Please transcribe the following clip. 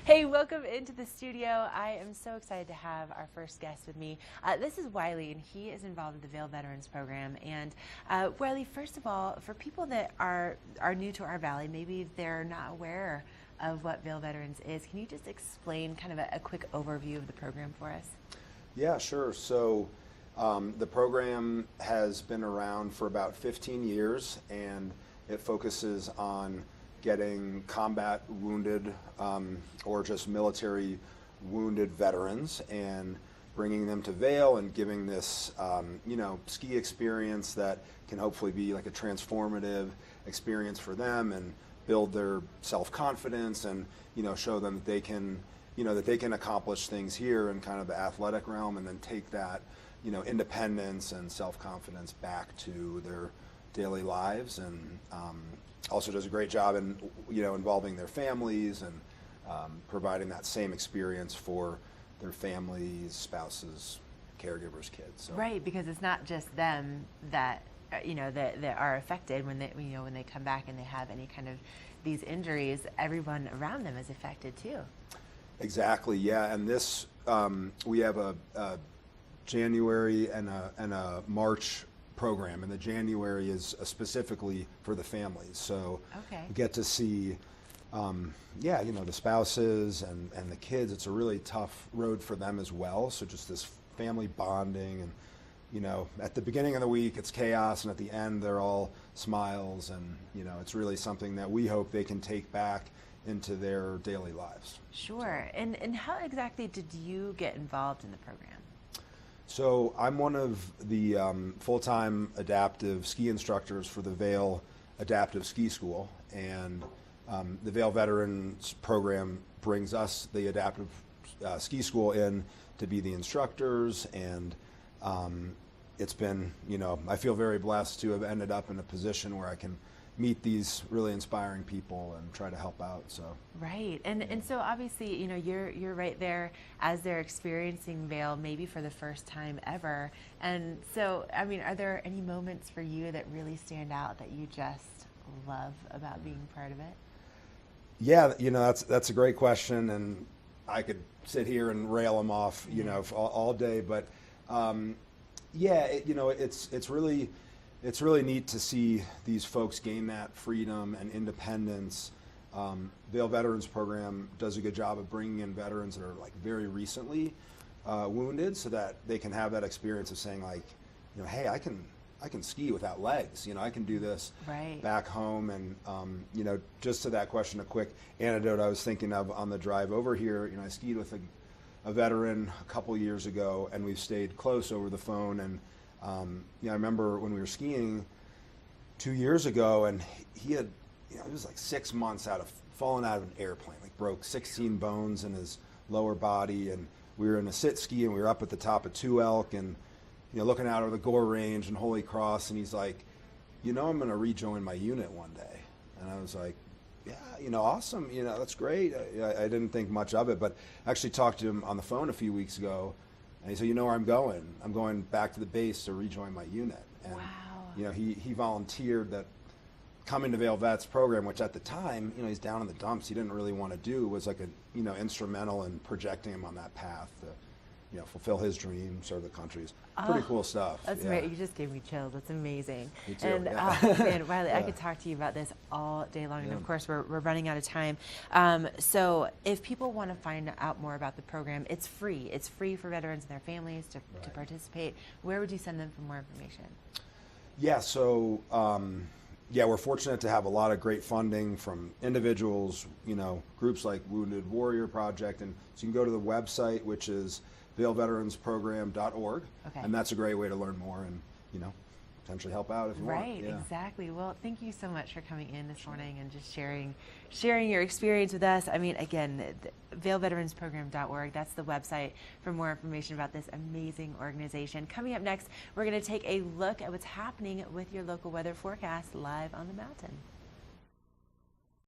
Hey, welcome into the studio. I am so excited to have our first guest with me. This is Wylie, and he is involved with the Vail Veterans Program. And Wylie, first of all, for people that are new to our valley, maybe they're not aware of what Vail Veterans is, can you just explain kind of a quick overview of the program for us? Yeah, sure. So the program has been around for about 15 years, and it focuses on getting combat wounded or just military wounded veterans and bringing them to Vail and giving this ski experience that can hopefully be like a transformative experience for them and build their self-confidence and show them that they can accomplish things here in kind of the athletic realm, and then take that independence and self-confidence back to their daily lives, and also does a great job in involving their families and providing that same experience for their families, spouses, caregivers, kids. So. Right, because it's not just them that that are affected when they come back and they have any kind of these injuries. Everyone around them is affected too. Exactly. Yeah, and this we have a January and a March program, and the January is specifically for the families. So we get to see, the spouses and the kids. It's a really tough road for them as well. So just this family bonding, and at the beginning of the week it's chaos, and at the end they're all smiles, and it's really something that we hope they can take back into their daily lives. Sure. So. And how exactly did you get involved in the program? So I'm one of the full-time adaptive ski instructors for the Vail Adaptive Ski School, and the Vail Veterans Program brings us, the adaptive ski school, in to be the instructors, and it's been, I feel very blessed to have ended up in a position where I can meet these really inspiring people and try to help out. So right, and so obviously you're right there as they're experiencing Vail maybe for the first time ever. And so I mean, are there any moments for you that really stand out that you just love about being part of it? Yeah, that's a great question, and I could sit here and rail them off all day, but it's really neat to see these folks gain that freedom and independence. Vail Veterans Program does a good job of bringing in veterans that are like very recently wounded, so that they can have that experience of saying like, hey, I can ski without legs. I can do this back home. And just to that question, a quick anecdote I was thinking of on the drive over here. I skied with a veteran a couple years ago, and we've stayed close over the phone. And I remember when we were skiing 2 years ago, and he had, it was like 6 months fallen out of an airplane, like broke 16 bones in his lower body, and we were in a sit ski, and we were up at the top of Two Elk, and looking out over the Gore Range and Holy Cross, and he's like, I'm going to rejoin my unit one day. And I was like, yeah, awesome, that's great. I didn't think much of it, but I actually talked to him on the phone a few weeks ago. And he said, where I'm going? I'm going back to the base to rejoin my unit. And, wow. He volunteered that coming to Vail Vets Program, which at the time, he's down in the dumps, he didn't really want to do, was like instrumental in projecting him on that path to, fulfill his dream, serve the country. Pretty cool stuff. That's right. You just gave me chills. That's amazing. Me too, and man, Wylie, I could talk to you about this all day long, and of course we're running out of time. So if people want to find out more about the program, it's free. It's free for veterans and their families to participate. Where would you send them for more information? Yeah, so we're fortunate to have a lot of great funding from individuals, groups like Wounded Warrior Project, and so you can go to the website, which is vailveteransprogram.org, and that's a great way to learn more and potentially help out if you want. Right, exactly. Well, thank you so much for coming in this morning and just sharing your experience with us. I mean, again, vailveteransprogram.org, that's the website for more information about this amazing organization. Coming up next, we're going to take a look at what's happening with your local weather forecast live on the mountain.